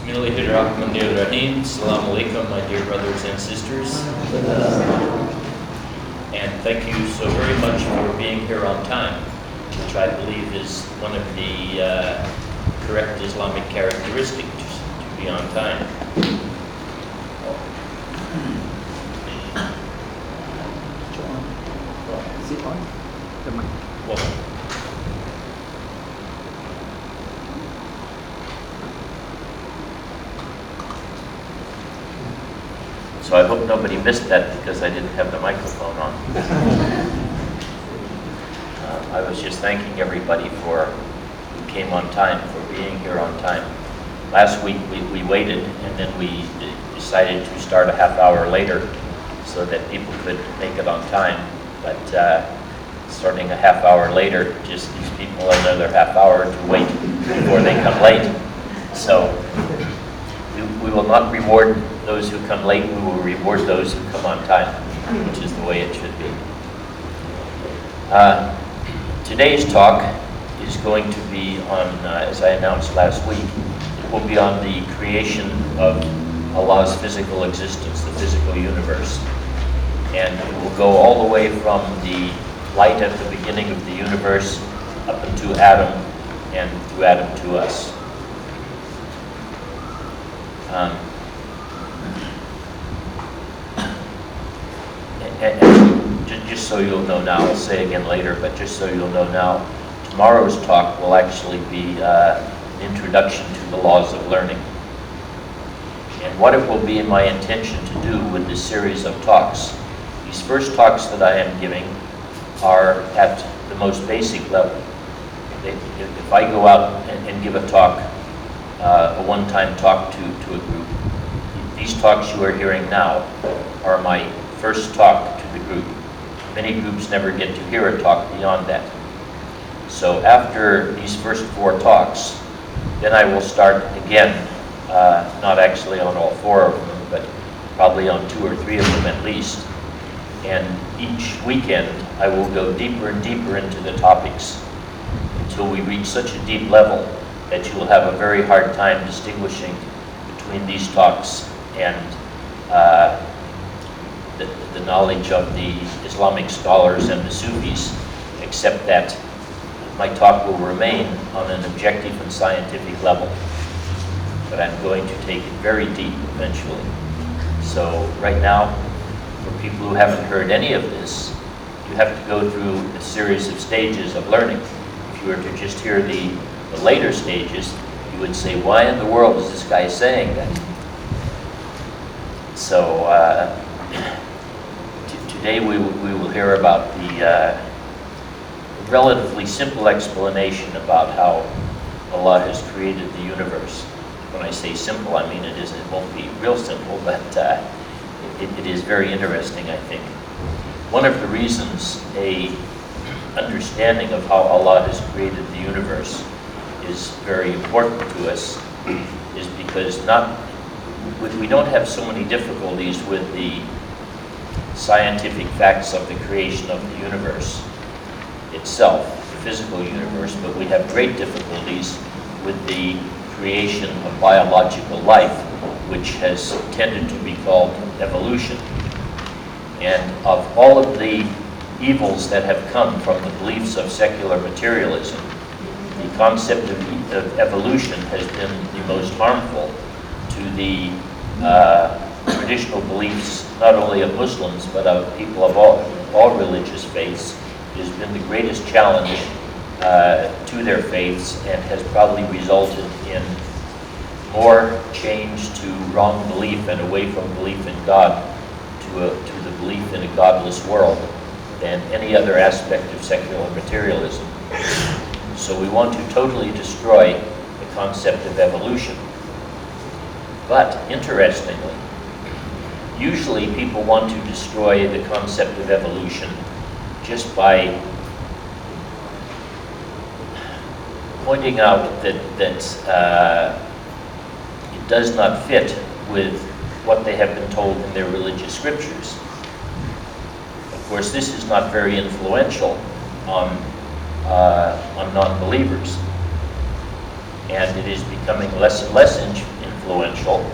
Bismillahirrahmanirrahim. Assalamu alaikum, my dear brothers and sisters. And thank you so very much for being here on time, which I believe is one of the correct Islamic characteristics, to be on time. Is it on? The mic. Well, so I hope nobody missed that because I didn't have the microphone on. I was just thanking everybody who came on time, for being here on time. Last week we waited and then we decided to start a half hour later so that people could make it on time. But starting a half hour later just gives people another half hour to wait before they come late. So we will not reward those who come late, we will reward those who come on time, which is the way it should be. Today's talk is going to be on, as I announced last week, it will be on the creation of Allah's physical existence, the physical universe. And it will go all the way from the light at the beginning of the universe up into Adam, and through Adam to us. And just so you'll know now, I'll say again later, but just so you'll know now, tomorrow's talk will actually be an introduction to the laws of learning. And what it will be my intention to do with this series of talks, these first talks that I am giving are at the most basic level. If I go out and give a talk, a one-time talk to a group, these talks you are hearing now are my first talk to the group. Many groups never get to hear a talk beyond that. So after these first 4 talks, then I will start again, not actually on all 4 of them, but probably on 2 or 3 of them at least. And each weekend, I will go deeper and deeper into the topics until we reach such a deep level that you will have a very hard time distinguishing between these talks and the knowledge of the Islamic scholars and the Sufis, except that my talk will remain on an objective and scientific level. But I'm going to take it very deep eventually. So right now, for people who haven't heard any of this, you have to go through a series of stages of learning. If you were to just hear the later stages, you would say, why in the world is this guy saying that? So today we will hear about the relatively simple explanation about how Allah has created the universe. When I say simple, I mean it won't be real simple, but it is very interesting, I think. One of the reasons a understanding of how Allah has created the universe is very important to us is because we don't have so many difficulties with the scientific facts of the creation of the universe itself, the physical universe, but we have great difficulties with the creation of biological life, which has tended to be called evolution. And of all of the evils that have come from the beliefs of secular materialism, the concept of evolution has been the most harmful to the traditional beliefs, not only of Muslims, but of people of all religious faiths. It has been the greatest challenge to their faiths and has probably resulted in more change to wrong belief and away from belief in God to the belief in a godless world than any other aspect of secular materialism. So we want to totally destroy the concept of evolution. But interestingly, usually people want to destroy the concept of evolution just by pointing out that it does not fit with what they have been told in their religious scriptures. Of course, this is not very influential on non-believers, and it is becoming less and less influential influential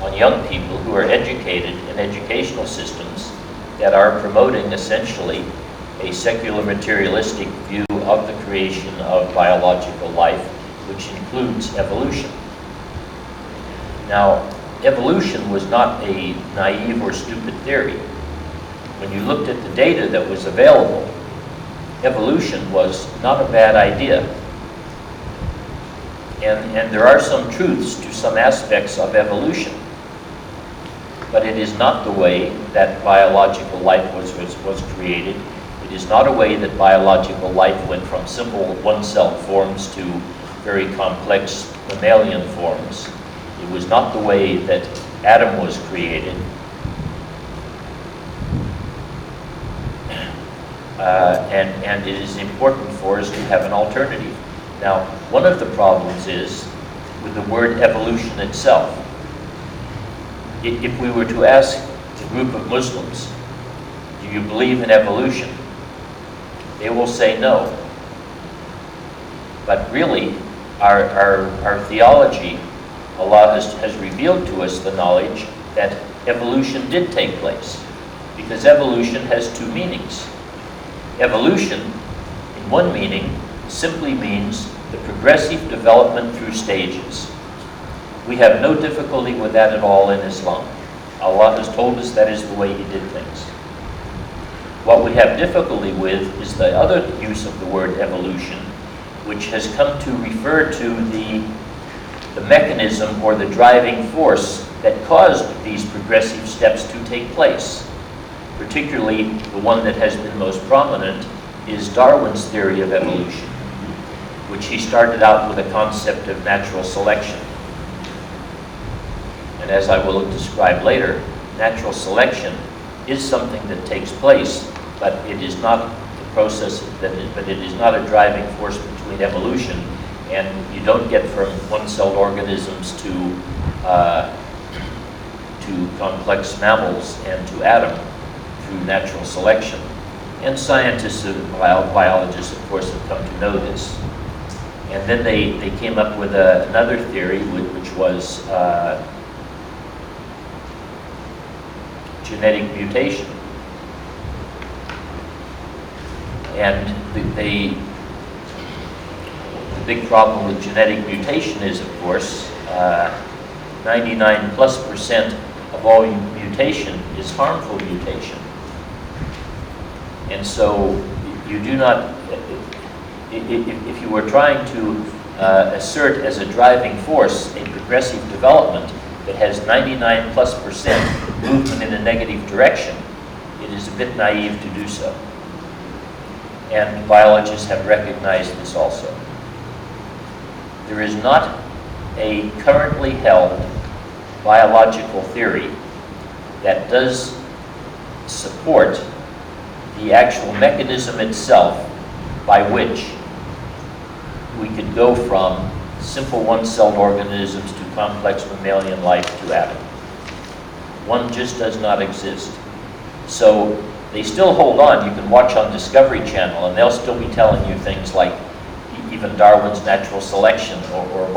on young people who are educated in educational systems that are promoting essentially a secular materialistic view of the creation of biological life, which includes evolution. Now, evolution was not a naive or stupid theory. When you looked at the data that was available, evolution was not a bad idea. And there are some truths to some aspects of evolution. But it is not the way that biological life was created. It is not a way that biological life went from simple one-celled forms to very complex mammalian forms. It was not the way that Adam was created. And it is important for us to have an alternative. Now, one of the problems is with the word evolution itself. If we were to ask a group of Muslims, do you believe in evolution? They will say no. But really, our theology, Allah has revealed to us the knowledge that evolution did take place, because evolution has two meanings. Evolution, in one meaning, simply means the progressive development through stages. We have no difficulty with that at all in Islam. Allah has told us that is the way He did things. What we have difficulty with is the other use of the word evolution, which has come to refer to the mechanism or the driving force that caused these progressive steps to take place. Particularly, the one that has been most prominent is Darwin's theory of evolution, which he started out with a concept of natural selection. And as I will describe later, natural selection is something that takes place, but it is not the process but it is not a driving force between evolution, and you don't get from one-celled organisms to complex mammals and to Adam through natural selection. And scientists and biologists, of course, have come to know this. And then they came up with another theory, which was genetic mutation. And the big problem with genetic mutation is, of course, 99+% of all mutation is harmful mutation. And so you do not, if you were trying to assert as a driving force a progressive development that has 99+% movement in a negative direction, it is a bit naive to do so. And biologists have recognized this also. There is not a currently held biological theory that does support the actual mechanism itself by which we could go from simple one-celled organisms to complex mammalian life to Adam. One just does not exist. So they still hold on. You can watch on Discovery Channel and they'll still be telling you things like even Darwin's natural selection or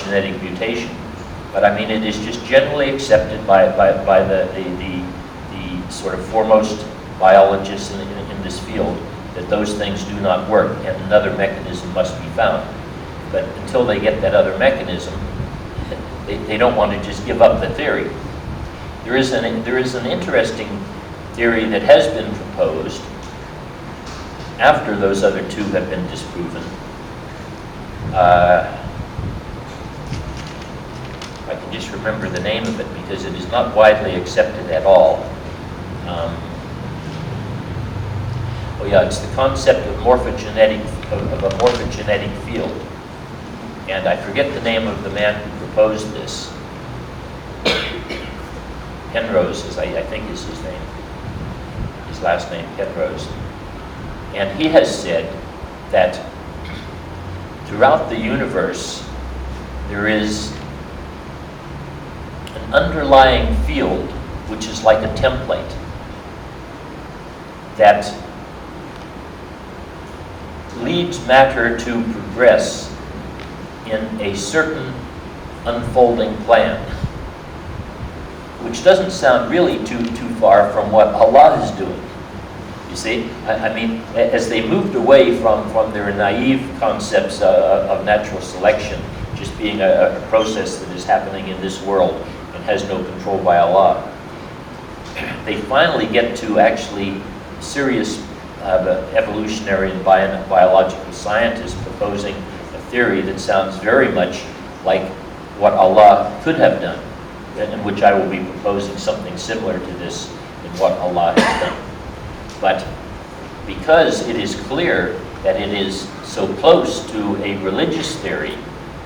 genetic mutation. But I mean, it is just generally accepted by the sort of foremost biologists in this field that those things do not work and another mechanism must be found. But until they get that other mechanism, they don't want to just give up the theory. There is an interesting theory that has been proposed after those other two have been disproven. I can just remember the name of it because it is not widely accepted at all. Oh yeah, it's the concept of of a morphogenetic field. And I forget the name of the man who proposed this. Penrose, I think is his name. His last name, Penrose. And he has said that throughout the universe, there is an underlying field which is like a template that leads matter to progress in a certain unfolding plan, which doesn't sound really too far from what Allah is doing. You see, I mean, as they moved away from their naive concepts of natural selection just being a process that is happening in this world and has no control by Allah, they finally get to actually serious evolutionary and biological scientists proposing a theory that sounds very much like what Allah could have done, in which I will be proposing something similar to this in what Allah has done. But because it is clear that it is so close to a religious theory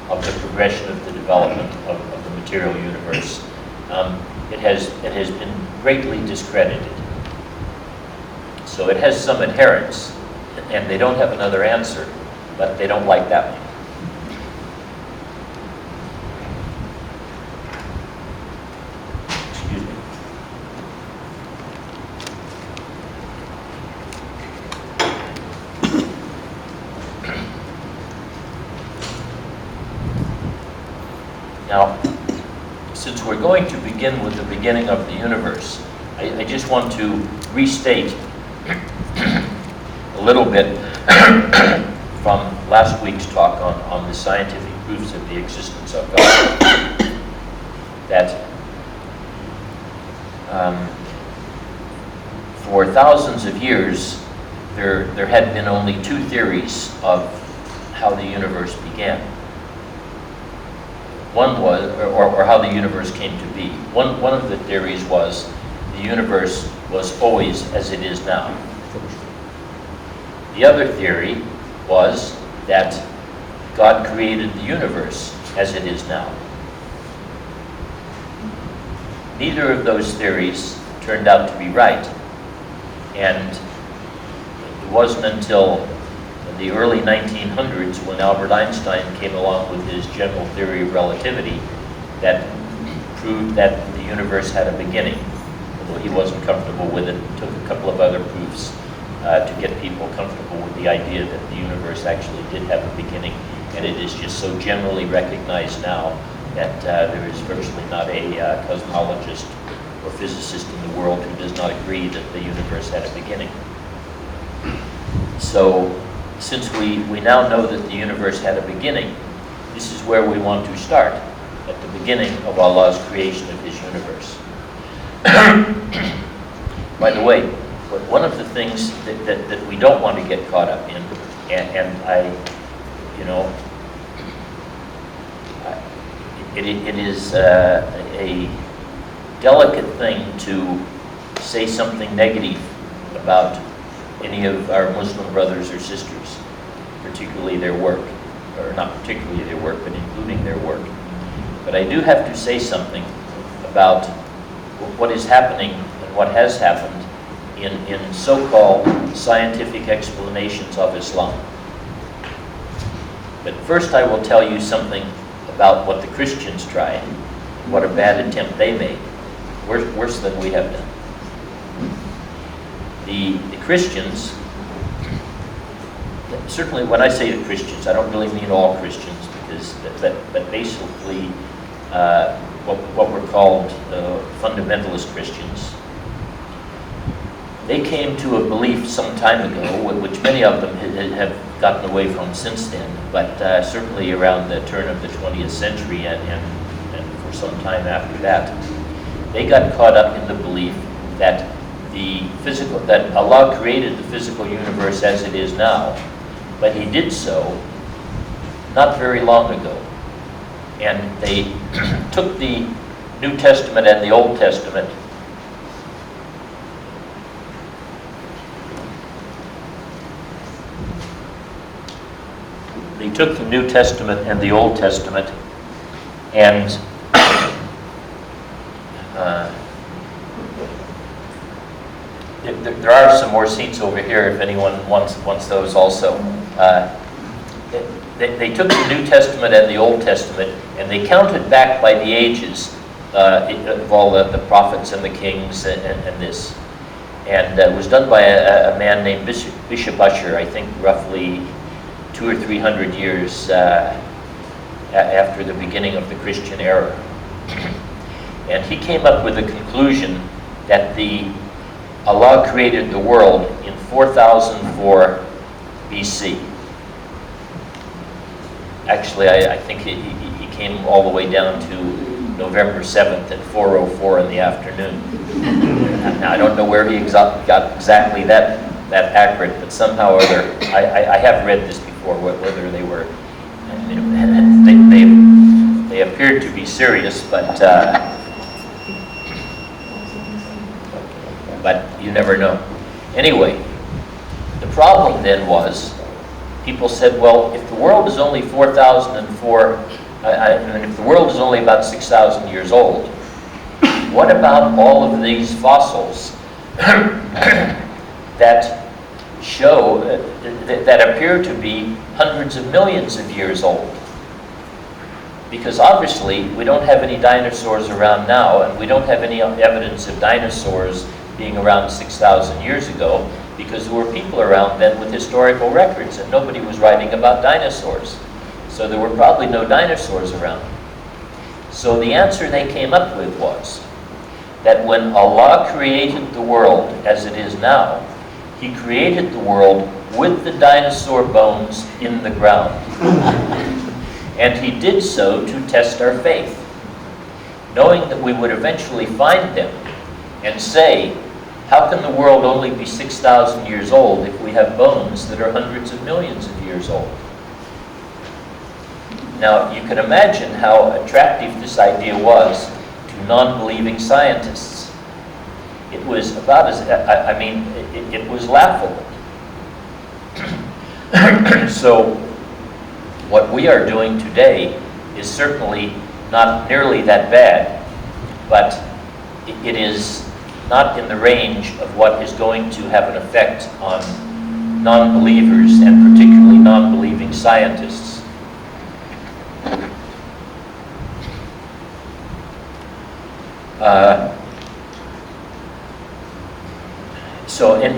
of the progression of the development of the material universe, it has been greatly discredited. So it has some adherents, and they don't have another answer, but they don't like that one. Excuse me. Now, since we're going to begin with the beginning of the universe, I just want to restate a little bit from last week's talk on the scientific proofs of the existence of God. That for thousands of years, there had been only two theories of how the universe began. One was, or how the universe came to be. One of the theories was the universe was always as it is now. The other theory was that God created the universe as it is now. Neither of those theories turned out to be right. And it wasn't until the early 1900s when Albert Einstein came along with his general theory of relativity that proved that the universe had a beginning. Although he wasn't comfortable with it, it took a couple of other proofs to get people comfortable with the idea that the universe actually did have a beginning, and it is just so generally recognized now that there is virtually not a cosmologist or physicist in the world who does not agree that the universe had a beginning. So, since we now know that the universe had a beginning, this is where we want to start, at the beginning of Allah's creation of His universe. By the way, one of the things that we don't want to get caught up in, and it is a delicate thing to say something negative about any of our Muslim brothers or sisters, particularly their work, or not particularly their work, but including their work. But I do have to say something about what is happening and what has happened in so-called scientific explanations of Islam. But first I will tell you something about what the Christians tried, what a bad attempt they made, worse than we have done. The Christians, certainly when I say the Christians, I don't really mean all Christians, because but basically what were called fundamentalist Christians, they came to a belief some time ago, which many of them have gotten away from since then, but certainly around the turn of the 20th century and for some time after that, they got caught up in the belief that that Allah created the physical universe as it is now, but He did so not very long ago. And they took the New Testament and the Old Testament and the Old Testament and there are some more seats over here if anyone wants those also. They took the New Testament and the Old Testament and they counted back by the ages of all the prophets and the kings and this. And it was done by a man named Bishop Ussher, I think roughly 200 or 300 years after the beginning of the Christian era. And he came up with the conclusion that Allah created the world in 4004 BC. Actually, I think he came all the way down to November 7th at 4:04 in the afternoon. Now, I don't know where he got exactly that accurate, but somehow or other, I have read this before, whether they were, they appeared to be serious, but you never know. Anyway, the problem then was, people said, well, if the world is only 4,004, if the world is only about 6,000 years old, what about all of these fossils that show, that appear to be hundreds of millions of years old? Because obviously we don't have any dinosaurs around now, and we don't have any evidence of dinosaurs being around 6,000 years ago, because there were people around then with historical records, and nobody was writing about dinosaurs. So there were probably no dinosaurs around. So the answer they came up with was that when Allah created the world as it is now, He created the world with the dinosaur bones in the ground. And He did so to test our faith, knowing that we would eventually find them and say, how can the world only be 6,000 years old if we have bones that are hundreds of millions of years old? Now, you can imagine how attractive this idea was to non-believing scientists. It was about as, it was laughable. So, what we are doing today is certainly not nearly that bad, but it is not in the range of what is going to have an effect on non-believers, and particularly non-believing scientists.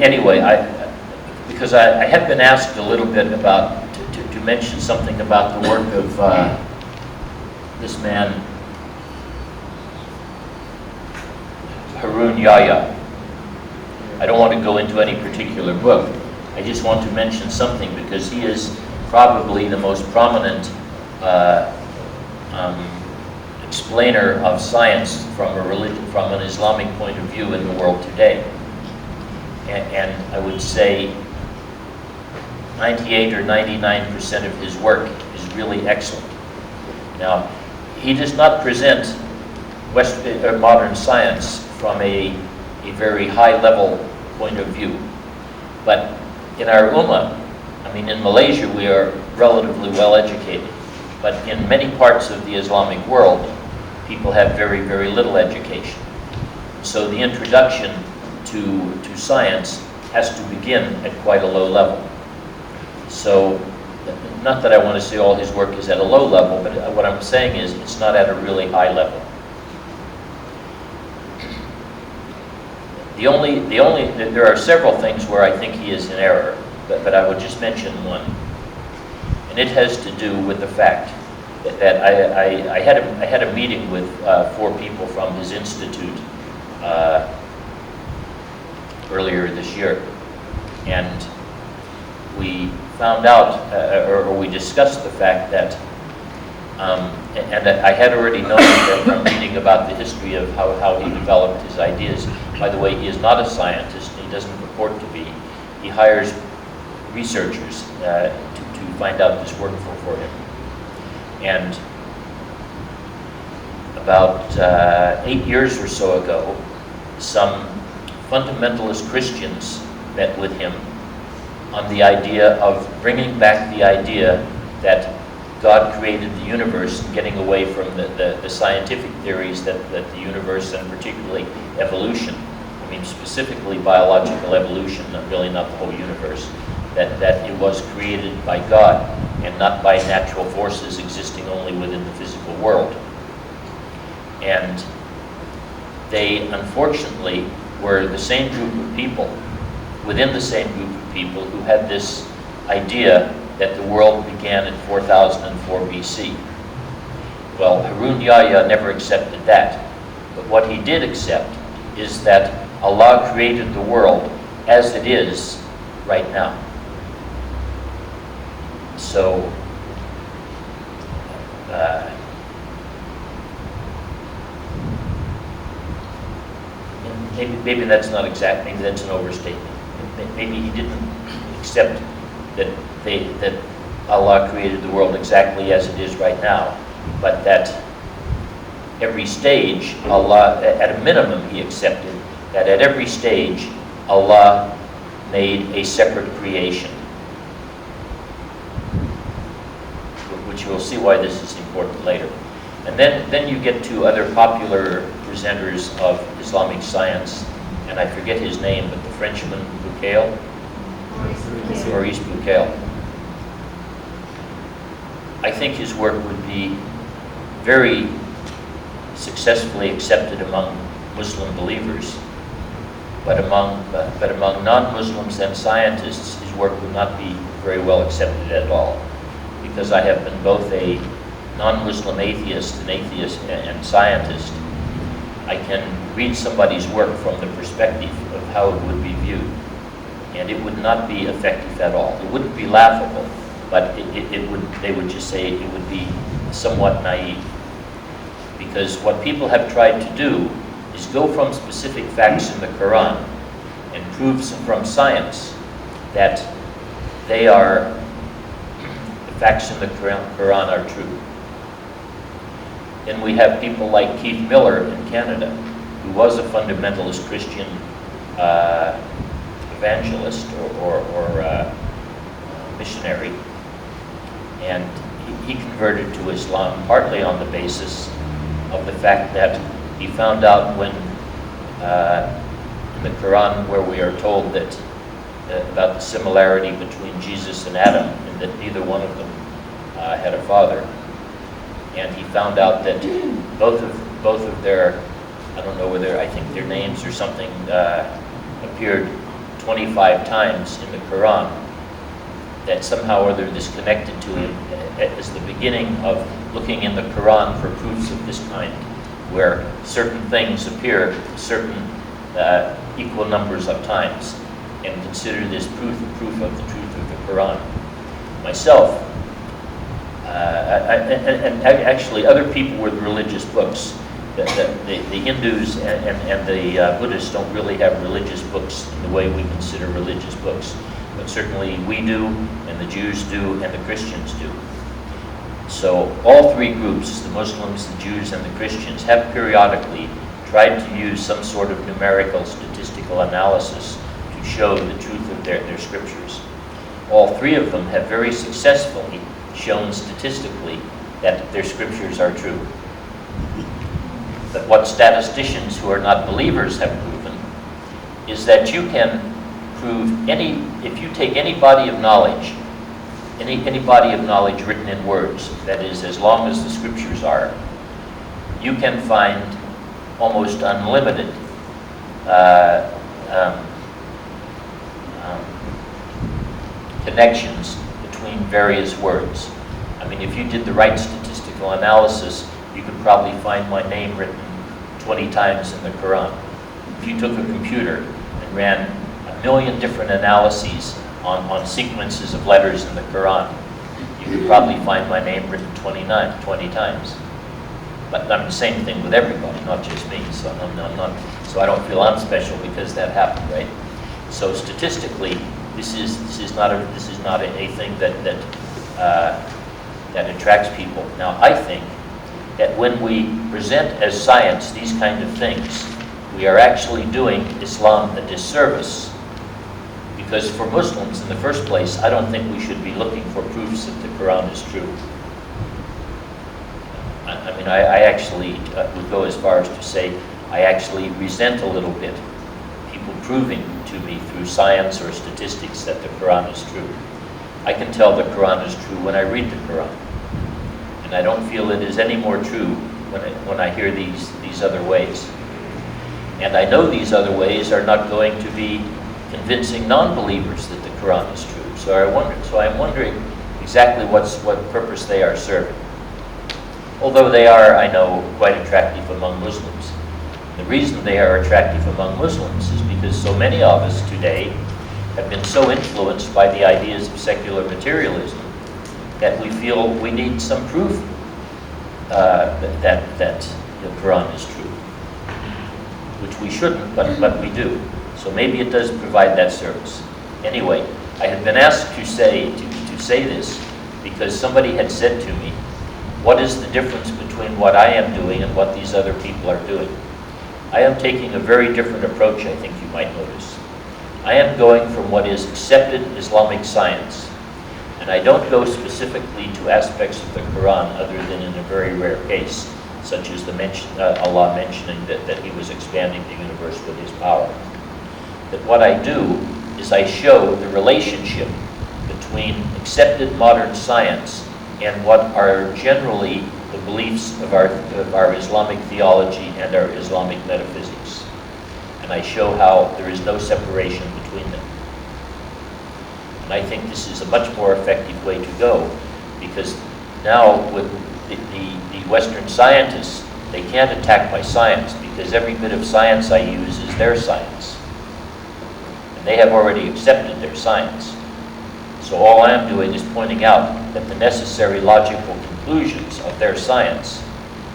Anyway, because I have been asked a little bit about, to mention something about the work of this man, Harun Yahya. I don't want to go into any particular book. I just want to mention something because he is probably the most prominent explainer of science from an Islamic point of view in the world today. And I would say 98 or 99% of his work is really excellent. Now, he does not present modern science from a very high-level point of view. But in our ummah, in Malaysia we are relatively well-educated, but in many parts of the Islamic world, people have very, very little education. So the introduction to science has to begin at quite a low level. So, not that I want to say all his work is at a low level, but what I'm saying is it's not at a really high level. There are several things where I think he is in error, but I would just mention one. And it has to do with the fact that I had a meeting with 4 people from his institute earlier this year, and we found out, or we discussed the fact that, and I had already known that from reading about the history of how he developed his ideas. By the way, he is not a scientist, he doesn't purport to be. He hires researchers to find out this work for him. And about 8 years or so ago, some fundamentalist Christians met with him on the idea of bringing back the idea that God created the universe, and getting away from the scientific theories that the universe, and particularly evolution, specifically biological evolution, really not the whole universe, that it was created by God and not by natural forces existing only within the physical world. And they, unfortunately, were the same group of people, within the same group of people, who had this idea that the world began in 4004 BC. Well, Harun Yahya never accepted that. But what he did accept is that Allah created the world as it is right now. So, maybe that's not exact, maybe that's an overstatement. Maybe he didn't accept that Allah created the world exactly as it is right now, but that every stage, Allah, at a minimum, he accepted that at every stage, Allah made a separate creation. Which you'll see why this is important later. And then you get to other popular presenters of Islamic science, and I forget his name, but the Frenchman Bucaille, Maurice Bucaille. I think his work would be very successfully accepted among Muslim believers, but among non-Muslims and scientists, his work would not be very well accepted at all. Because I have been both a non-Muslim atheist and scientist, I can read somebody's work from the perspective of how it would be viewed, and it would not be effective at all. It wouldn't be laughable, but they would just say it would be somewhat naive. Because what people have tried to do is go from specific facts in the Quran and prove from science that facts in the Quran are true. Then we have people like Keith Miller in Canada, who was a fundamentalist Christian evangelist or missionary, and he converted to Islam partly on the basis of the fact that he found out when in the Quran where we are told that about the similarity between Jesus and Adam, and that neither one of them had a father. And he found out that both of their, I don't know whether, I think their names or something appeared 25 times in the Quran, that somehow or other this connected to him as the beginning of looking in the Quran for proofs of this kind, where certain things appear certain equal numbers of times, and consider this proof of the truth of the Quran. Myself, and actually other people with religious books, the Hindus and the Buddhists don't really have religious books in the way we consider religious books, but certainly we do, and the Jews do, and the Christians do. So all three groups, the Muslims, the Jews, and the Christians, have periodically tried to use some sort of numerical statistical analysis to show the truth of their scriptures. All three of them have very successfully shown statistically that their scriptures are true. But what statisticians who are not believers have proven is that you can prove if you take any body of knowledge, any body of knowledge written in words, that is, as long as the scriptures are, you can find almost unlimited connections between various words. I mean, if you did the right statistical analysis, you could probably find my name written 20 times in the Quran. If you took a computer and ran 1 million different analyses on sequences of letters in the Quran, you could probably find my name written 20 times. But I mean, the same thing with everybody, not just me. So so I don't feel I'm special because that happened, right? So statistically, this is not a thing that attracts people. Now, I think that when we present as science these kind of things, we are actually doing Islam a disservice. Because for Muslims, in the first place, I don't think we should be looking for proofs that the Quran is true. I mean, I actually would go as far as to say I actually resent a little bit people proving to me through science or statistics that the Quran is true. I can tell the Quran is true when I read the Quran. And I don't feel it is any more true when I hear these other ways. And I know these other ways are not going to be convincing non-believers that the Quran is true. So I'm wondering exactly what purpose they are serving. although they are, I know, quite attractive among Muslims. The reason they are attractive among Muslims is because so many of us today have been so influenced by the ideas of secular materialism that we feel we need some proof that the Quran is true, which we shouldn't, but we do. So maybe it does provide that service. Anyway, I had been asked to say this because somebody had said to me, what is the difference between what I am doing and what these other people are doing? I am taking a very different approach, I think you might notice. I am going from what is accepted Islamic science, and I don't go specifically to aspects of the Quran other than in a very rare case, such as Allah mentioning that He was expanding the universe with His power. That what I do is I show the relationship between accepted modern science and what are generally the beliefs of our Islamic theology and our Islamic metaphysics. And I show how there is no separation between them. And I think this is a much more effective way to go, because now with the Western scientists, they can't attack my science because every bit of science I use is their science. And they have already accepted their science. So all I am doing is pointing out that the necessary logical conclusions of their science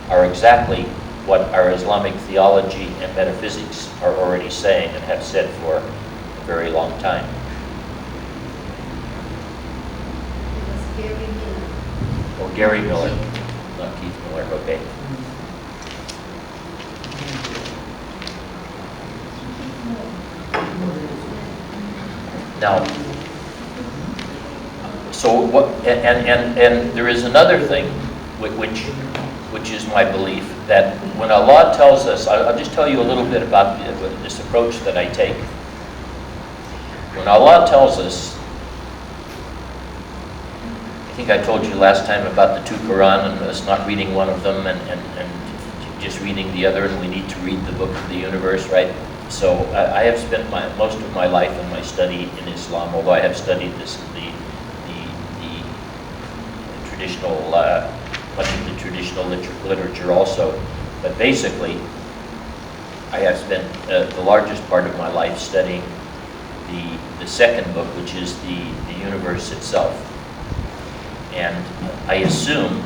are exactly what our Islamic theology and metaphysics are already saying and have said for a very long time. Gary Miller. Oh, Gary Miller, not Keith Miller, okay. Now, so what? And there is another thing, which is my belief, that when Allah tells us, I'll just tell you a little bit about this approach that I take. When Allah tells us, I think I told you last time about the two Quran and us not reading one of them and just reading the other, and we need to read the book of the universe, right? So I have spent most of my life in my study in Islam, although I have studied the traditional, much of the traditional literature also. But basically, I have spent the largest part of my life studying the second book, which is the universe itself. And I assume,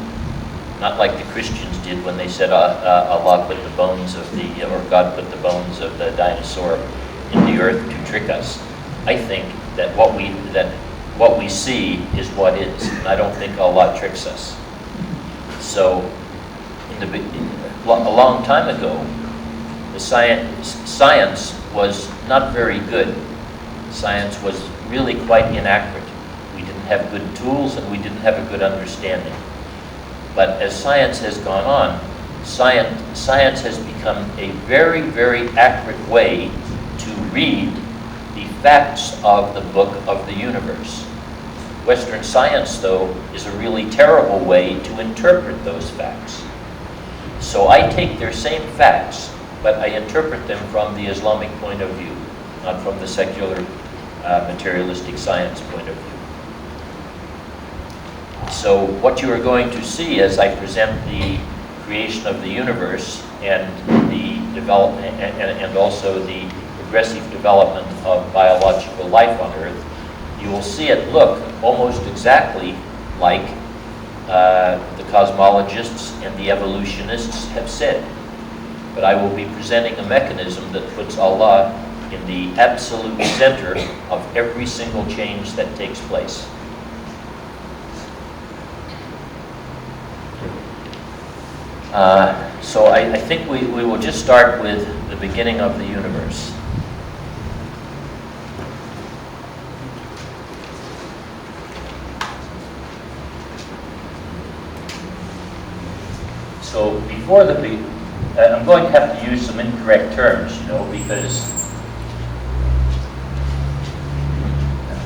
not like the Christians did when they said Allah put the bones of or God put the bones of the dinosaur in the earth to trick us. I think that what we see is what is, and I don't think Allah tricks us. So, a long time ago, the science was not very good. Science was really quite inaccurate. We didn't have good tools, and we didn't have a good understanding. But as science has gone on, science has become a very, very accurate way to read the facts of the book of the universe. Western science, though, is a really terrible way to interpret those facts. So I take their same facts, but I interpret them from the Islamic point of view, not from the secular materialistic science point of view. So what you are going to see as I present the creation of the universe and the development and also the progressive development of biological life on Earth, you will see it look almost exactly like the cosmologists and the evolutionists have said. But I will be presenting a mechanism that puts Allah in the absolute center of every single change that takes place. So I think we will just start with the beginning of the universe. So before I'm going to have to use some incorrect terms, because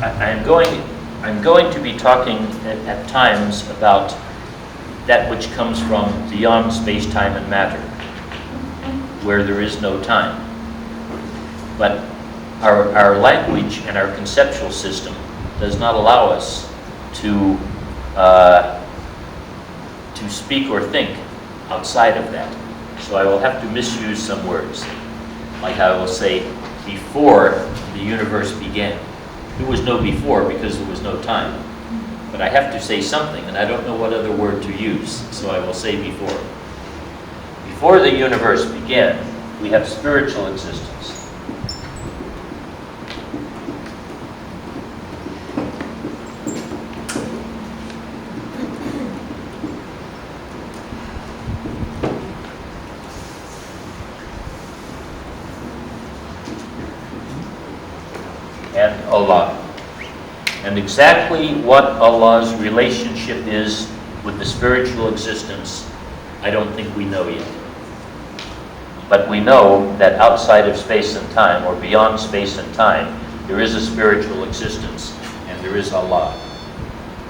I'm going to be talking at times about that which comes from beyond space-time and matter, where there is no time. But our language and our conceptual system does not allow us to speak or think outside of that. So I will have to misuse some words. Like I will say, before the universe began. There was no before because there was no time. But I have to say something, and I don't know what other word to use, so I will say before. Before the universe began, we have spiritual existence. And Allah. And exactly what Allah's relationship is with the spiritual existence, I don't think we know yet. But we know that outside of space and time, or beyond space and time, there is a spiritual existence, and there is Allah.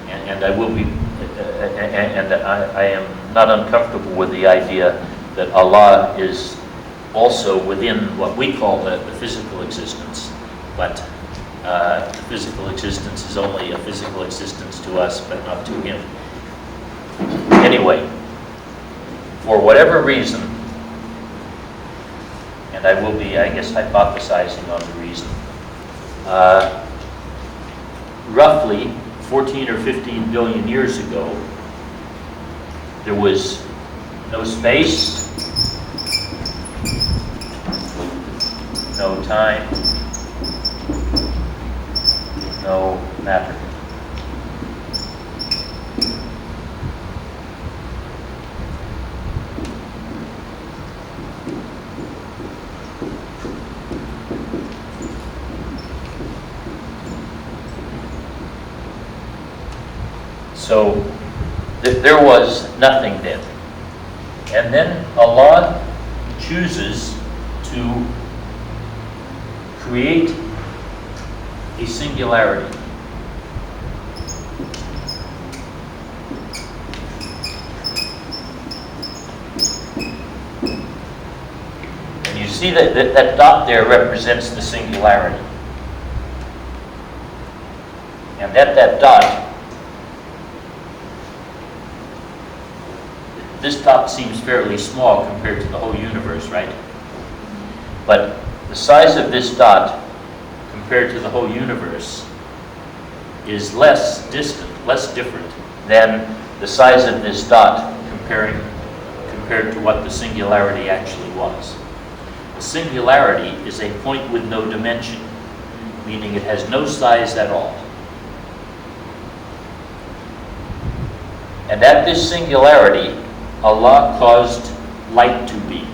And I will be, I am not uncomfortable with the idea that Allah is also within what we call the physical existence, but physical existence is only a physical existence to us, but not to him. Anyway, for whatever reason, and I will be, I guess, hypothesizing on the reason, roughly 14 or 15 billion years ago, there was no space, no time, no matter. So there was nothing then. And then Allah chooses to create a singularity. And you see that dot there represents the singularity. And at that dot, this dot seems fairly small compared to the whole universe, right? But the size of this dot compared to the whole universe is less distant, less different than the size of this dot compared to what the singularity actually was. The singularity is a point with no dimension, meaning it has no size at all. And at this singularity, Allah caused light to be.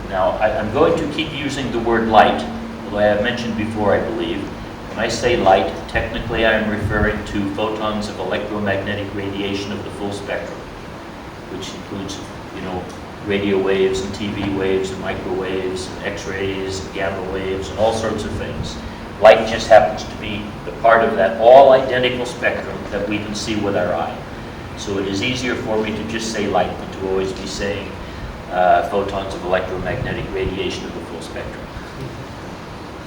Now, I'm going to keep using the word light, although I have mentioned before, I believe. When I say light, technically I am referring to photons of electromagnetic radiation of the full spectrum, which includes, radio waves and TV waves and microwaves and X-rays and gamma waves and all sorts of things. Light just happens to be the part of that all identical spectrum that we can see with our eye. So it is easier for me to just say light than to always be saying photons of electromagnetic radiation of the full spectrum.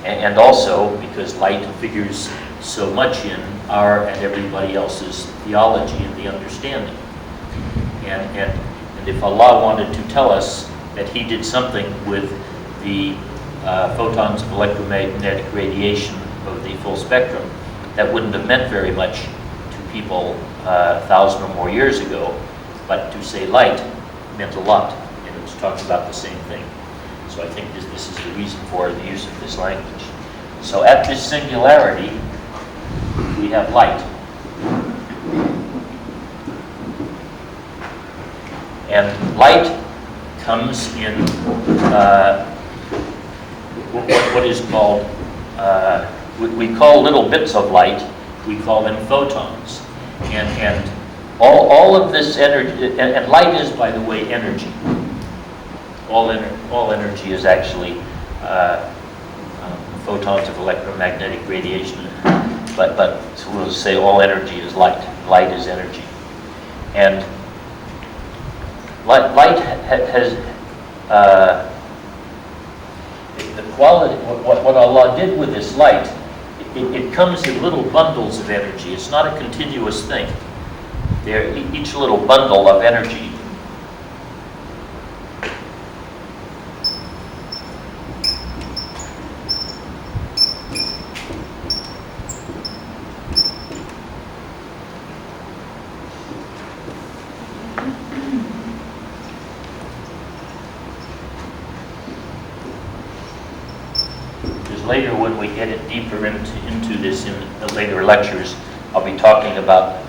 And also because light figures so much in our and everybody else's theology and the understanding. And if Allah wanted to tell us that He did something with the photons of electromagnetic radiation of the full spectrum, that wouldn't have meant very much to people 1,000 or more years ago, but to say light meant a lot, and it was talking about the same thing. So I think this is the reason for the use of this language. So at this singularity, we have light. And light comes in what is called, we call little bits of light, we call them photons. And all of this energy, and light is, by the way, energy. All energy is actually photons of electromagnetic radiation. But so we'll say all energy is light. Light is energy. And light has the quality, what Allah did with this light, it comes in little bundles of energy. It's not a continuous thing. Each little bundle of energy later when we get it deeper into this in the later lectures, I'll be talking about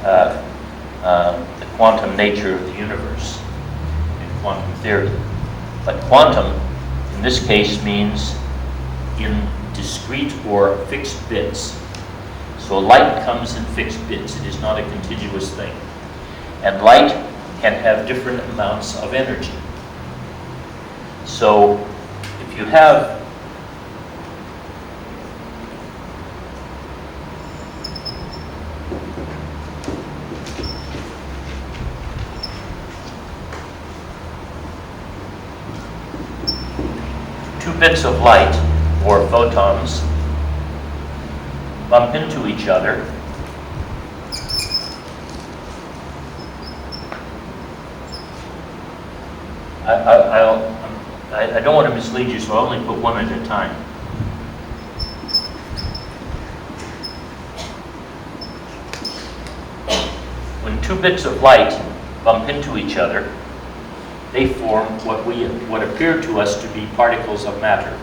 the quantum nature of the universe in quantum theory. But quantum, in this case, means in discrete or fixed bits. So light comes in fixed bits. It is not a continuous thing. And light can have different amounts of energy. So if you have two bits of light, or photons, bump into each other, I don't want to mislead you, so I'll only put one at a time. When two bits of light bump into each other, they form what appear to us to be particles of matter.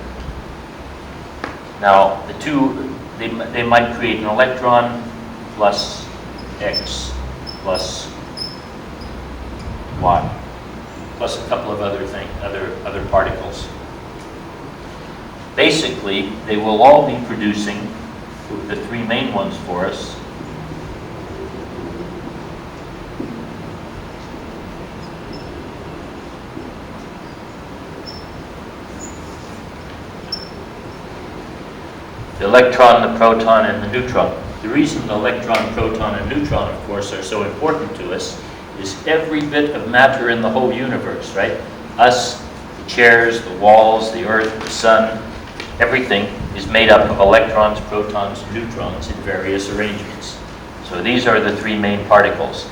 Now, the two, they might create an electron plus X plus Y, plus a couple of other other particles. Basically, they will all be producing the three main ones for us. The electron, the proton, and the neutron. The reason the electron, proton, and neutron, of course, are so important to us is every bit of matter in the whole universe, right? Us, the chairs, the walls, the earth, the sun, everything is made up of electrons, protons, and neutrons in various arrangements. So these are the three main particles.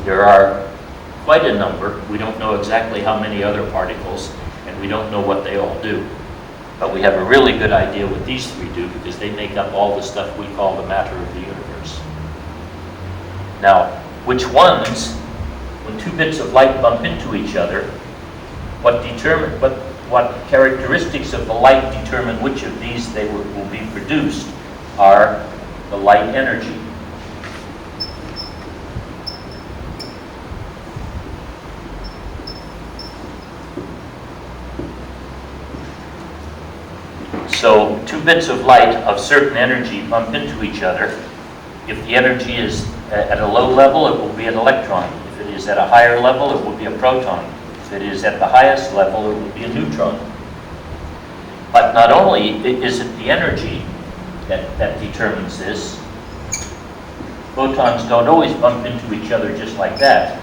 There are quite a number. We don't know exactly how many other particles, and we don't know what they all do. But we have a really good idea what these three do because they make up all the stuff we call the matter of the universe. Now, which ones, when two bits of light bump into each other, what characteristics of the light determine which of these they will be produced are the light energy. So two bits of light of certain energy bump into each other. If the energy is at a low level, it will be an electron. If it is at a higher level, it will be a proton. If it is at the highest level, it will be a neutron. But not only is it the energy that determines this, photons don't always bump into each other just like that.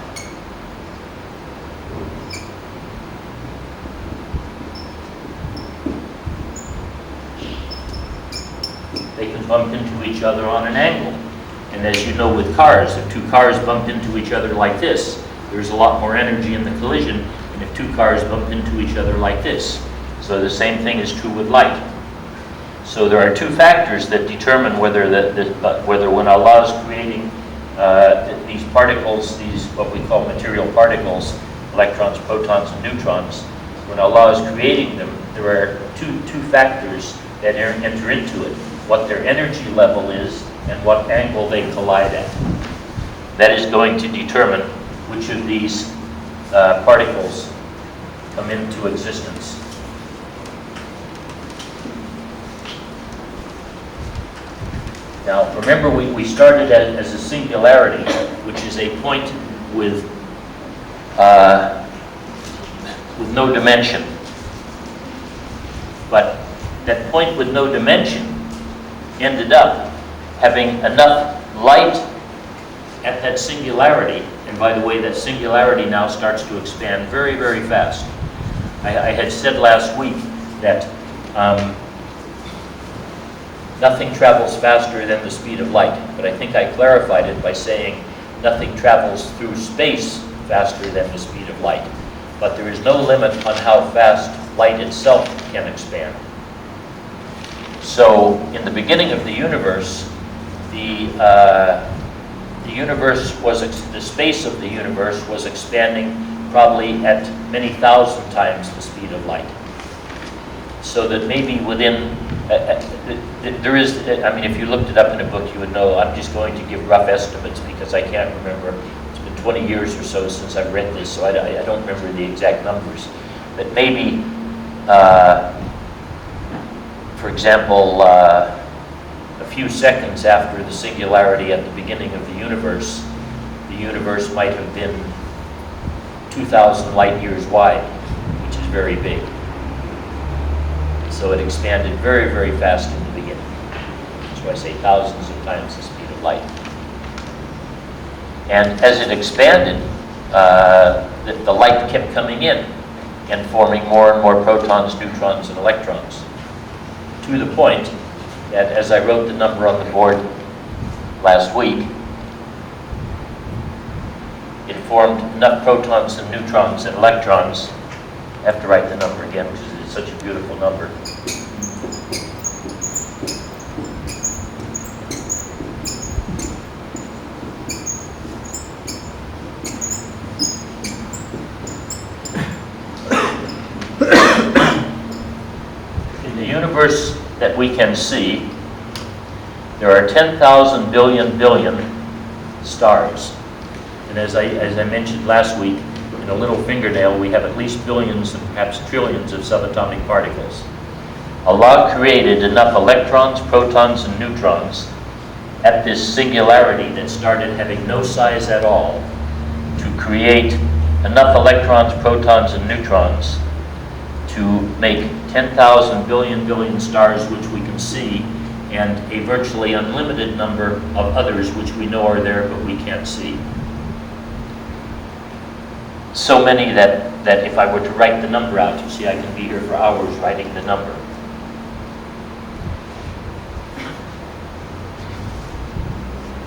They can bump into each other on an angle. And as you know with cars, if two cars bump into each other like this, there's a lot more energy in the collision than if two cars bump into each other like this. So the same thing is true with light. So there are two factors that determine whether whether when Allah is creating these particles, these what we call material particles, electrons, protons, and neutrons, when Allah is creating them, there are two factors that enter into it. What their energy level is and what angle they collide at. That is going to determine which of these particles come into existence. Now, remember we started as a singularity, which is a point with no dimension. But that point with no dimension ended up having enough light at that singularity, and by the way, that singularity now starts to expand very, very fast. I had said last week that nothing travels faster than the speed of light, but I think I clarified it by saying nothing travels through space faster than the speed of light, but there is no limit on how fast light itself can expand. So, in the beginning of the universe, the space of the universe was expanding probably at many thousand times the speed of light. So that maybe within, there is, I mean, if you looked it up in a book, you would know. I'm just going to give rough estimates because I can't remember. It's been 20 years or so since I've read this, so I don't remember the exact numbers. But maybe, for example, a few seconds after the singularity at the beginning of the universe might have been 2,000 light years wide, which is very big. So it expanded very, very fast in the beginning. So I say thousands of times the speed of light. And as it expanded, the light kept coming in and forming more and more protons, neutrons, and electrons, to the point that, as I wrote the number on the board last week, it formed enough protons and neutrons and electrons. I have to write the number again because it's such a beautiful number. In the universe that we can see, there are 10,000 billion stars. And as I mentioned last week, in a little fingernail, we have at least billions and perhaps trillions of subatomic particles. Allah created enough electrons, protons, and neutrons at this singularity that started having no size at all to create enough electrons, protons, and neutrons to make 10,000 billion stars which we can see, and a virtually unlimited number of others which we know are there but we can't see. So many that if I were to write the number out, you see I can be here for hours writing the number.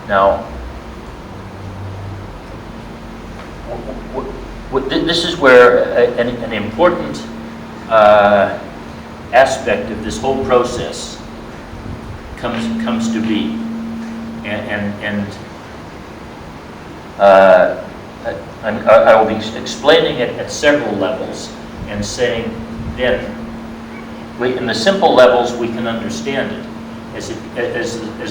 Now, this is where an important aspect of this whole process comes to be, I will be explaining it at several levels and saying then, in the simple levels we can understand it. As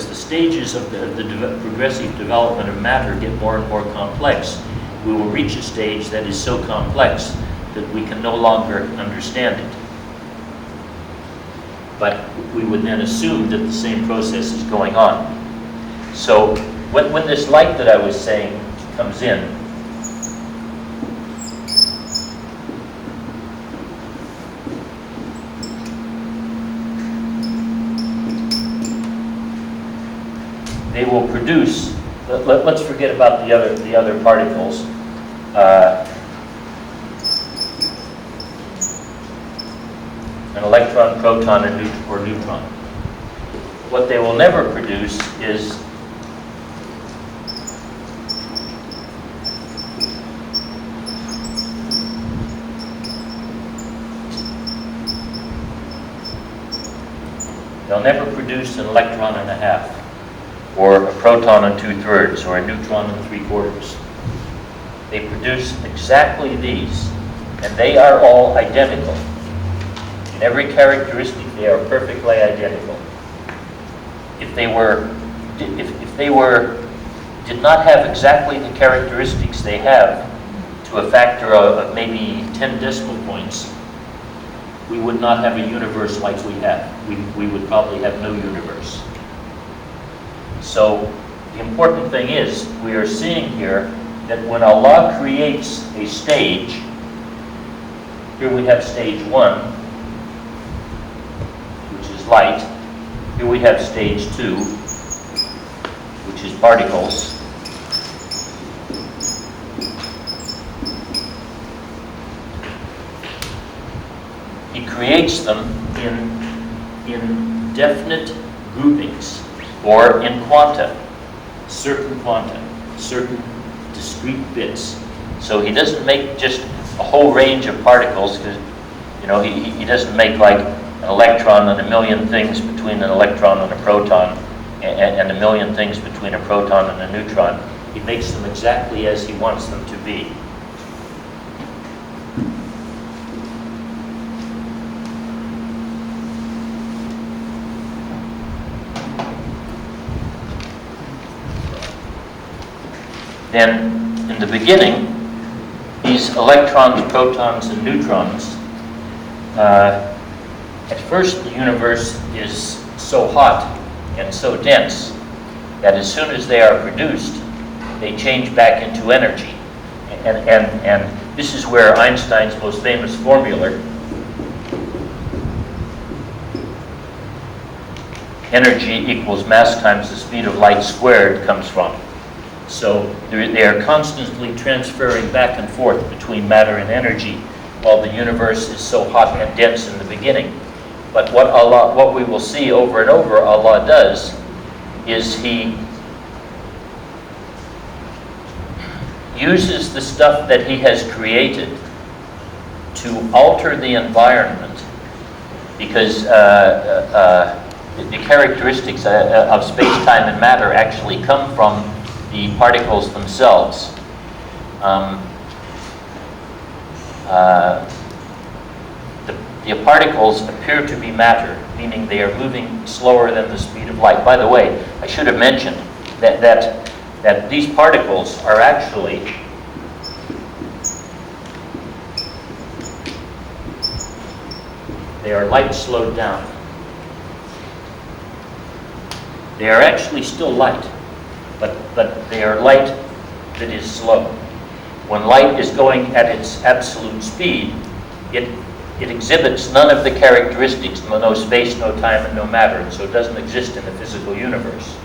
the stages of the progressive development of matter get more and more complex, we will reach a stage that is so complex that we can no longer understand it. But we would then assume that the same process is going on. So when this light that I was saying comes in, they will produce. Let's forget about the other particles. An electron, proton, or neutron. What they will never produce is they'll never produce an electron and a half, or a proton and 2/3, or a neutron and 3/4. They produce exactly these, and they are all identical. In every characteristic, they are perfectly identical. If they did not have exactly the characteristics they have, to a factor of maybe 10 decimal points, we would not have a universe like we have. We would probably have no universe. So the important thing is, we are seeing here that when Allah creates a stage, here we have stage 1, which is light. Here we have stage 2, which is particles. He creates them in definite groupings, or in quanta, certain discrete bits. So he doesn't make just a whole range of particles, because he doesn't make like an electron and a million things between an electron and a proton, and a million things between a proton and a neutron. He makes them exactly as he wants them to be. then in the beginning, these electrons, protons, and neutrons, at first the universe is so hot and so dense that as soon as they are produced, they change back into energy. And this is where Einstein's most famous formula, energy equals mass times the speed of light squared, comes from. So they are constantly transferring back and forth between matter and energy while the universe is so hot and dense in the beginning. But what we will see over and over Allah does is He uses the stuff that He has created to alter the environment, because the characteristics of space-time and matter actually come from the particles themselves. The particles appear to be matter, meaning they are moving slower than the speed of light. By the way, I should have mentioned that these particles are actually they are light slowed down. They are actually still light, but they are light that is slow. When light is going at its absolute speed, it exhibits none of the characteristics, no space, no time, and no matter, and so it doesn't exist in the physical universe.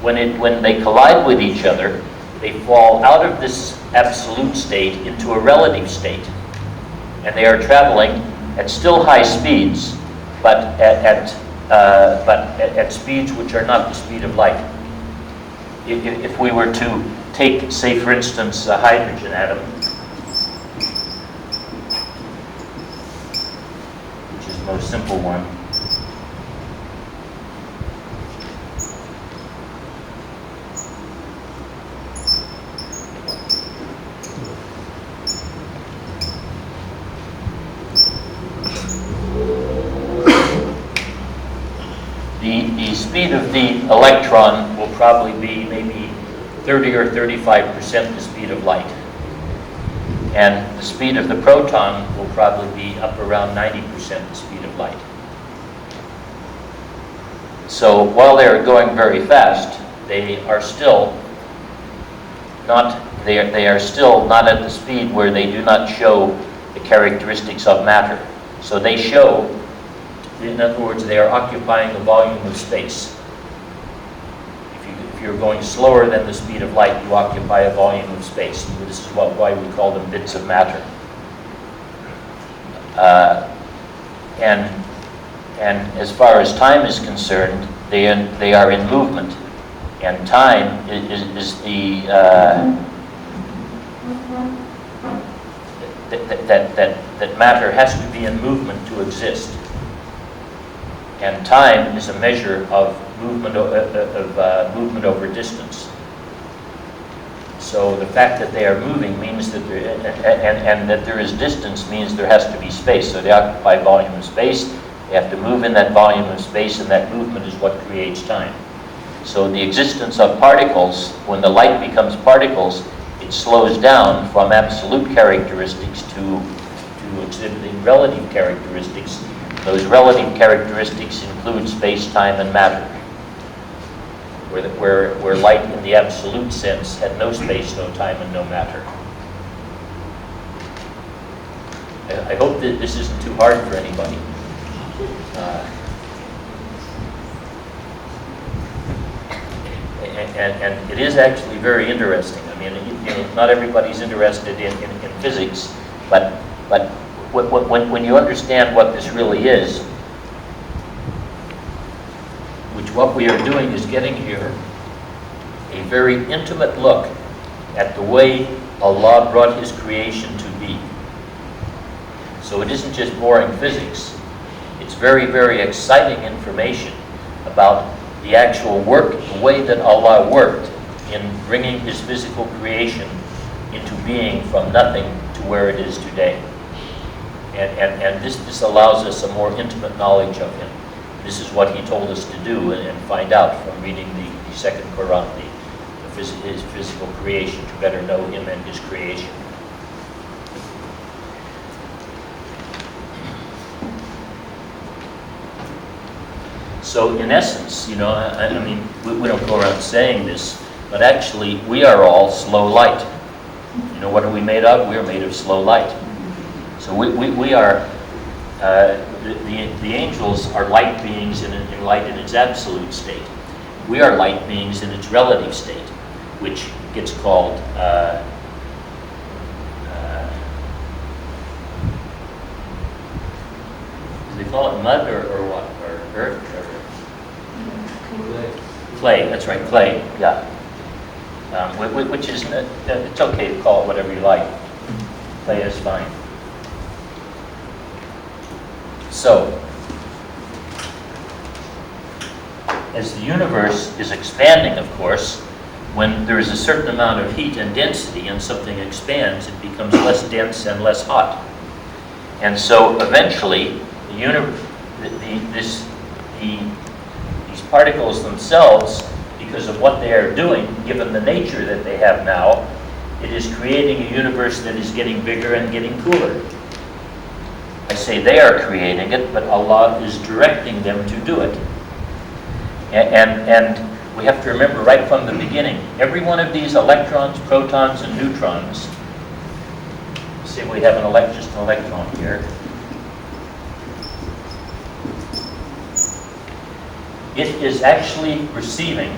When they collide with each other, they fall out of this absolute state into a relative state, and they are traveling at still high speeds, but at speeds which are not the speed of light. If we were to take, say, for instance, a hydrogen atom, which is the most simple one, the speed of the electron will probably be maybe 30 or 35% the speed of light. And the speed of the proton will probably be up around 90% the speed of light. So while they are going very fast, they are still not at the speed where they do not show the characteristics of matter. So they show, in other words, they are occupying the volume of space. If you're going slower than the speed of light, you occupy a volume of space. This is why we call them bits of matter. And as far as time is concerned, they are in movement, and time is the that matter has to be in movement to exist. And time is a measure of movement over distance. So the fact that they are moving means that and that there is distance means there has to be space. So they occupy volume of space. They have to move in that volume of space, and that movement is what creates time. So the existence of particles, when the light becomes particles, it slows down from absolute characteristics to exhibiting relative characteristics. Those relative characteristics include space, time, and matter, where light in the absolute sense had no space, no time, and no matter. I hope that this isn't too hard for anybody. And it is actually very interesting. I mean, not everybody's interested in physics, but when you understand what this really is, which what we are doing is getting here a very intimate look at the way Allah brought His creation to be. So it isn't just boring physics. It's very, very exciting information about the actual work, the way that Allah worked in bringing His physical creation into being from nothing to where it is today. And this allows us a more intimate knowledge of Him. This is what He told us to do and find out from reading the second Quran, the his physical creation, to better know him and his creation. So in essence, you know, I mean, we don't go around saying this, but actually we are all slow light. You know, what are we made of? We are made of slow light. So we are, the angels are light beings in light in its absolute state. We are light beings in its relative state, which gets called, do they call it mud or what? Or earth? Or clay, that's right, clay, yeah. Which is, it's okay to call it whatever you like. Clay is fine. So, as the universe is expanding, of course, when there is a certain amount of heat and density and something expands, it becomes less dense and less hot. And so eventually, these particles themselves, because of what they are doing, given the nature that they have now, it is creating a universe that is getting bigger and getting cooler. I say they are creating it, but Allah is directing them to do it. And we have to remember right from the beginning, every one of these electrons, protons, and neutrons, say we have just an electron here, it is actually receiving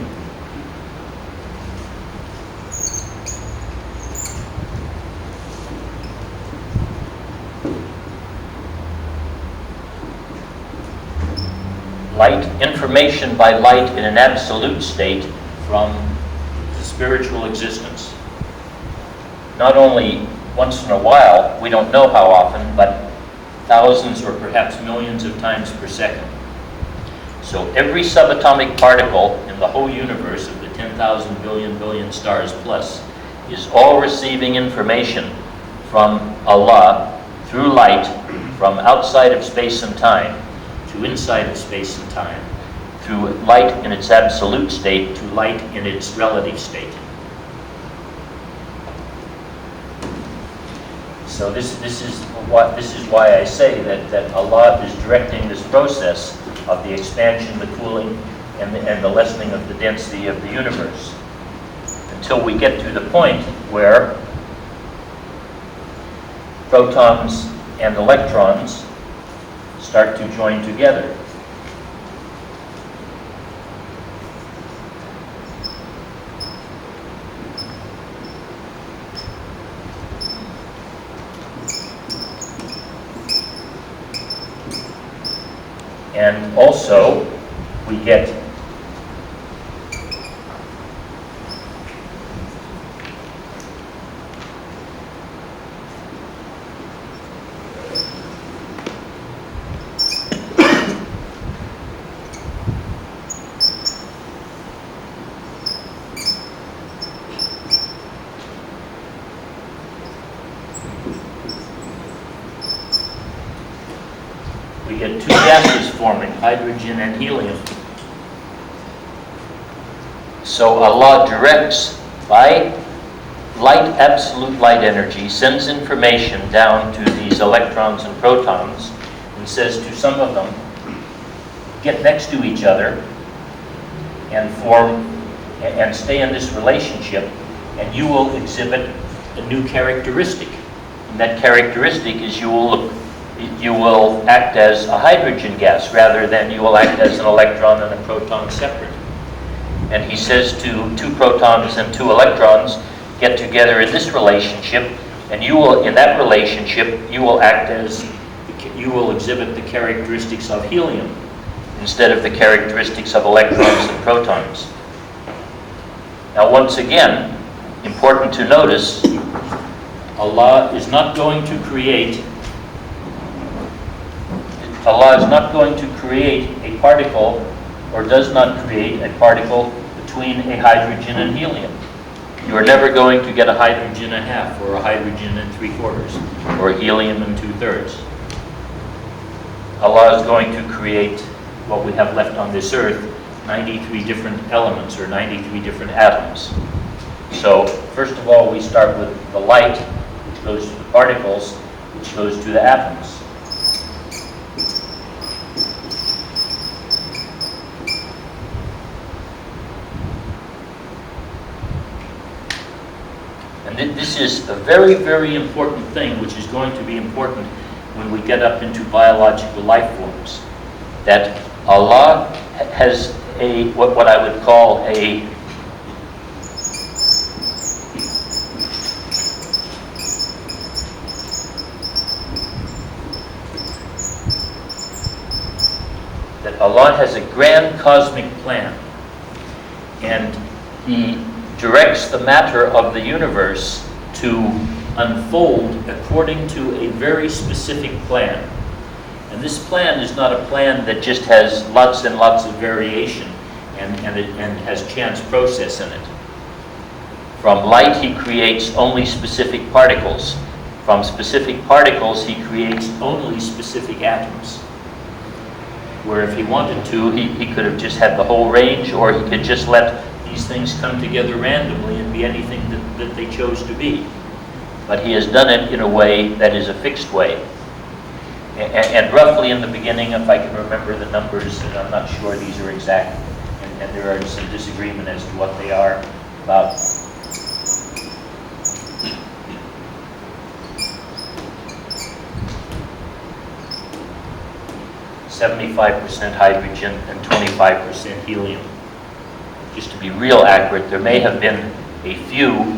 light, information by light in an absolute state from the spiritual existence. Not only once in a while, we don't know how often, but thousands or perhaps millions of times per second. So every subatomic particle in the whole universe of the 10,000 billion stars plus is all receiving information from Allah through light from outside of space and time to inside of space and time, through light in its absolute state to light in its relative state. So this is why I say that Allah is directing this process of the expansion, the cooling, and the lessening of the density of the universe, until we get to the point where protons and electrons start to join together. And also, we get two gases forming, hydrogen and helium. So Allah directs by light, absolute light energy, sends information down to these electrons and protons and says to some of them, get next to each other and form and stay in this relationship, and you will exhibit a new characteristic. And that characteristic is you will act as a hydrogen gas rather than you will act as an electron and a proton separate. And he says to two protons and two electrons, get together in this relationship, and you will, in that relationship, you will exhibit the characteristics of helium instead of the characteristics of electrons and protons. Now, once again, important to notice, Allah is not going to create a particle, or does not create a particle between a hydrogen and helium. You are never going to get a hydrogen and a half, or a hydrogen and 3/4, or a helium and 2/3. Allah is going to create what we have left on this earth, 93 different elements, or 93 different atoms. So first of all, we start with the light, which goes to the particles, which goes to the atoms. And this is a very, very important thing, which is going to be important when we get up into biological life forms. That Allah has what I would call that Allah has a grand cosmic plan, and He directs the matter of the universe to unfold according to a very specific plan. And this plan is not a plan that just has lots and lots of variation and has chance process in it. From light, He creates only specific particles. From specific particles, He creates only specific atoms. Where if He wanted to, he could have just had the whole range, or He could just let these things come together randomly and be anything that they chose to be. But He has done it in a way that is a fixed way. And roughly in the beginning, if I can remember the numbers, and I'm not sure these are exact, and there are some disagreement as to what they are, about 75% hydrogen and 25% helium. Just to be real accurate, there may have been a few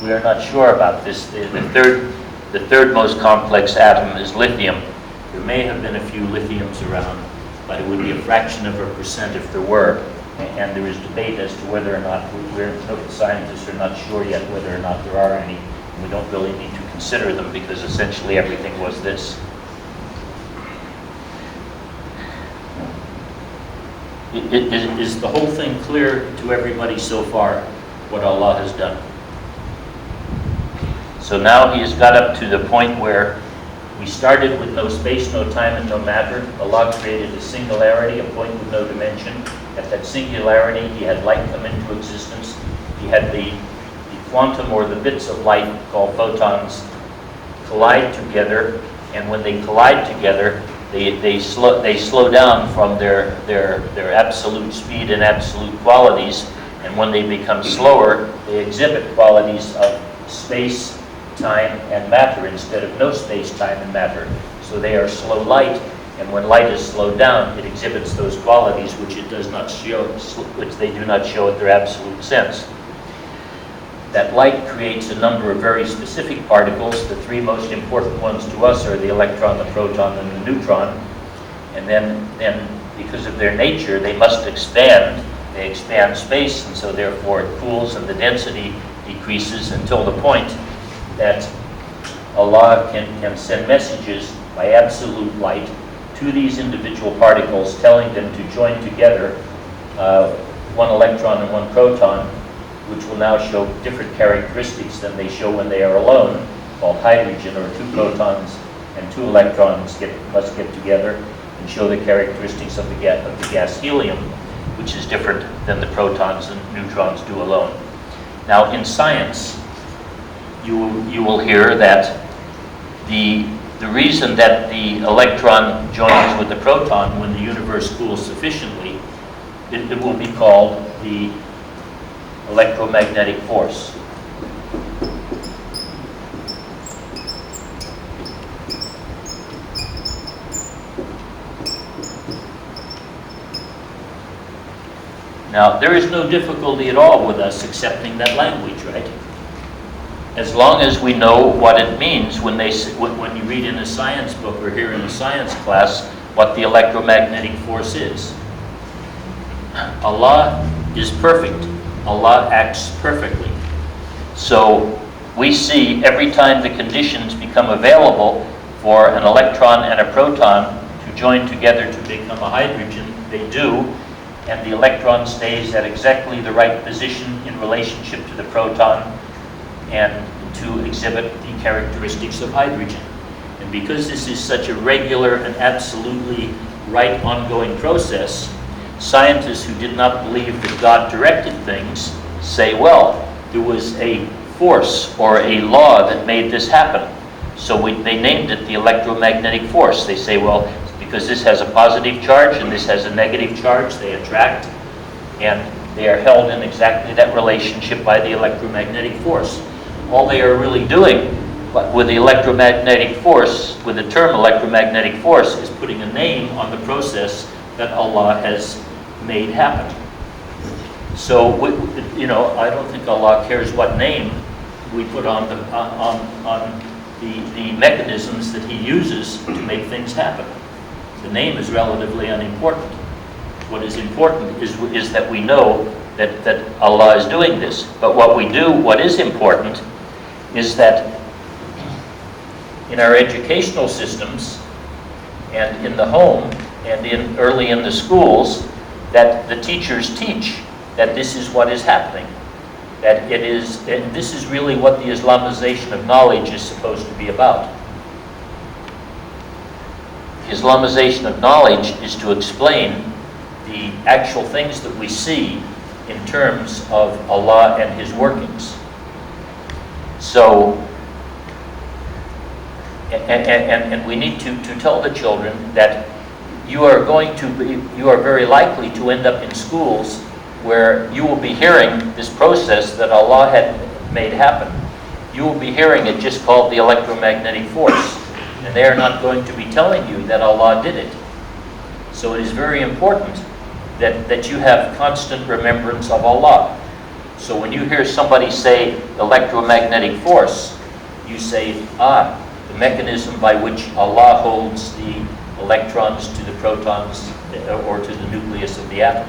we are not sure about this. The third most complex atom is lithium. There may have been a few lithiums around, but it would be a fraction of a percent if there were. And there is debate as to whether or not, scientists are not sure yet whether or not there are any. We don't really need to consider them because essentially everything was this. Is the whole thing clear to everybody so far, what Allah has done? So now He has got up to the point where we started with no space, no time, and no matter. Allah created a singularity, a point with no dimension. At that singularity, He had light come into existence. He had the quantum, or the bits of light called photons, collide together. And when they collide together, they slow down from their absolute speed and absolute qualities. And when they become slower, they exhibit qualities of space, time, and matter instead of no space, time, and matter. So they are slow light, and when light is slowed down, it exhibits those qualities which it does not show, which they do not show at their absolute sense. That light creates a number of very specific particles. The three most important ones to us are the electron, the proton, and the neutron. And then because of their nature, they must expand. They expand space, and so therefore it cools and the density decreases until the point that Allah can send messages by absolute light to these individual particles, telling them to join together, one electron and one proton, which will now show different characteristics than they show when they are alone, called hydrogen, or two protons and two electrons must get together and show the characteristics of the gas helium, which is different than the protons and neutrons do alone. Now in science, you will hear that the reason that the electron joins with the proton when the universe cools sufficiently, it will be called the electromagnetic force. Now, there is no difficulty at all with us accepting that language, right? As long as we know what it means when you read in a science book or hear in a science class what the electromagnetic force is. Allah is perfect. Allah acts perfectly. So we see every time the conditions become available for an electron and a proton join together to become a hydrogen, they do, and the electron stays at exactly the right position in relationship to the proton and to exhibit the characteristics of hydrogen. And because this is such a regular and absolutely right ongoing process, scientists who did not believe that God directed things say, well, there was a force or a law that made this happen. So they named it the electromagnetic force. They say, well, because this has a positive charge and this has a negative charge, they attract, and they are held in exactly that relationship by the electromagnetic force. All they are really doing with the electromagnetic force, with the term electromagnetic force, is putting a name on the process that Allah has made happen. So, I don't think Allah cares what name we put on the mechanisms that He uses to make things happen. The name is relatively unimportant. What is important is that we know that Allah is doing this. But what is important is that in our educational systems and in the home and early in the schools, that the teachers teach that this is what is happening. That and this is really what the Islamization of knowledge is supposed to be about. Islamization of knowledge is to explain the actual things that we see in terms of Allah and His workings. So, and we need to tell the children that you are very likely to end up in schools where you will be hearing this process that Allah had made happen. You will be hearing it just called the electromagnetic force. And they are not going to be telling you that Allah did it. So it is very important that you have constant remembrance of Allah. So when you hear somebody say electromagnetic force, you say, the mechanism by which Allah holds the electrons to the protons or to the nucleus of the atom.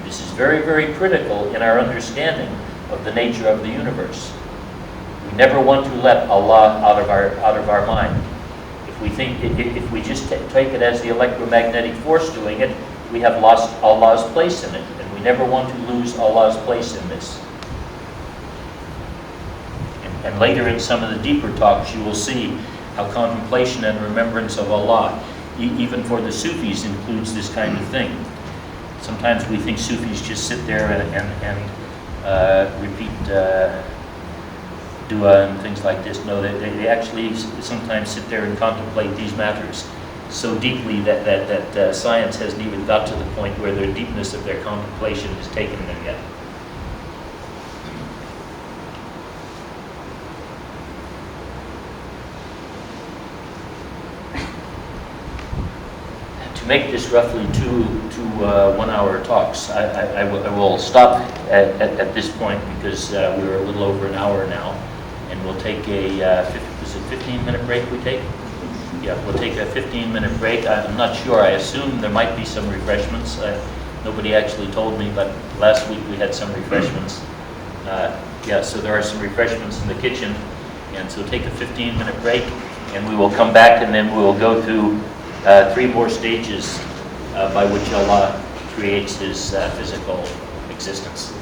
This is very, very critical in our understanding of the nature of the universe. We never want to let Allah out of our mind. If we just take it as the electromagnetic force doing it, we have lost Allah's place in it, and we never want to lose Allah's place in this. And later in some of the deeper talks, you will see how contemplation and remembrance of Allah, even for the Sufis, includes this kind of thing. Sometimes we think Sufis just sit there and repeat dua and things like this. No, they actually sometimes sit there and contemplate these matters so deeply that science hasn't even got to the point where the deepness of their contemplation has taken them yet. To make this roughly two 1-hour talks, I will stop at this point because we're a little over an hour now, and we'll take a 15-minute break we take? Yeah, we'll take a 15-minute break. I'm not sure. I assume there might be some refreshments. Nobody actually told me, but last week we had some refreshments. So there are some refreshments in the kitchen, and so take a 15-minute break, and we will come back, and then we will go through 3 more stages by which Allah creates His physical existence.